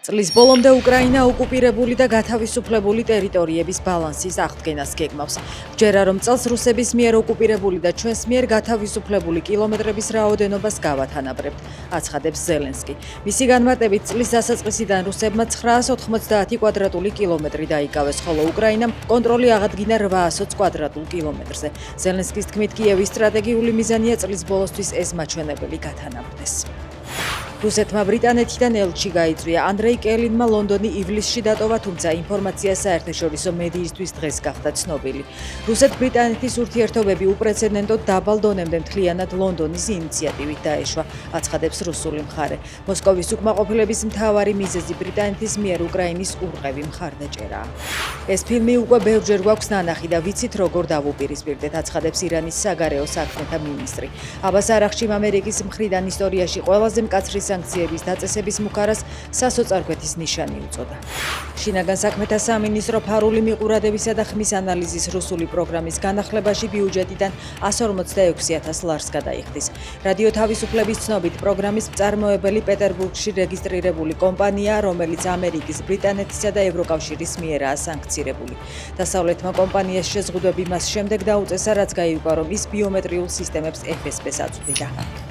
წლის ბოლომდე უკრაინა ოკუპირებული და გათავისუფლებული ტერიტორიების ბალანსის აღდგენას გეგმავს. ჯერა რომ წელს რუსების მიერ ოკუპირებული და ჩვენს მიერ გათავისუფლებული კილომეტრების რაოდენობას გავათანაბრებთ, აცხადებს ზელენსკი. მისი განმარტებით წლის დასაწყისიდან რუსებმა 990 კვადრატული კილომეტრი დაიკავეს, ხოლო უკრაინამ კონტროლი აღადგინა 800 კვადრატულ კილომეტრზე. ზელენსკის თქმით, კიევის სტრატეგიული მიზანია წლის ბოლოსთვის ეს მაჩვენებელი გათანაბრდეს. რუსეთმა ბრიტანეთიდან ელჩი გაიწვია. ანდრეი კელინმა ლონდონი ივლისში დატოვა, თუმცა ინფორმაცია საერთაშორისო მედიისთვის დღეს გახდა ცნობილი. რუსეთ-ბრიტანეთის ურთიერთობები უპრეცედენტოდ დაბალ დონემდე მთლიანად ლონდონის ინიციატივით დაეშვა, აცხადებს რუსული მხარე. მოსკოვის უკმაყოფილების მთავარი მიზეზი ბრიტანეთის მიერ უკრაინის ურყევი მხარდაჭერაა. ეს ფილმი უკვე ბევრჯერ გვაქვს ნანახი და ვიცით როგორ დავუპირისპირდეთ, აცხადებს ირანის საგარეო საქმეთა მინისტრი. აბას არაღჩიმ ამერიკის მხრიდან ისტორიაში ყველაზე მკაცრი სანქციების დაწესების მუქარას სასოწარკვეთის ნიშანი უწოდა. შინაგან საქმეთა სამინისტრო ფარული მიყურადებისა და ხმის ანალიზის რუსული პროგრამის განახლებაში ბიუჯეტიდან 146,000 ლარს გადაიხდის. რადიო თავისუფლების ცნობით, პროგრამის მწარმოებელი პეტერბურგში რეგისტრირებული კომპანია, რომელიც ამერიკის, ბრიტანეთისა და ევროკავშირის მიერაა სანქცირებული. დასავლეთმა კომპანიას შეზღუდვები მას შემდეგ დაუწესა, რაც გაირკვა, რომ ის ბიომეტრიულ სისტემებს FSB-ს აწვდიდა.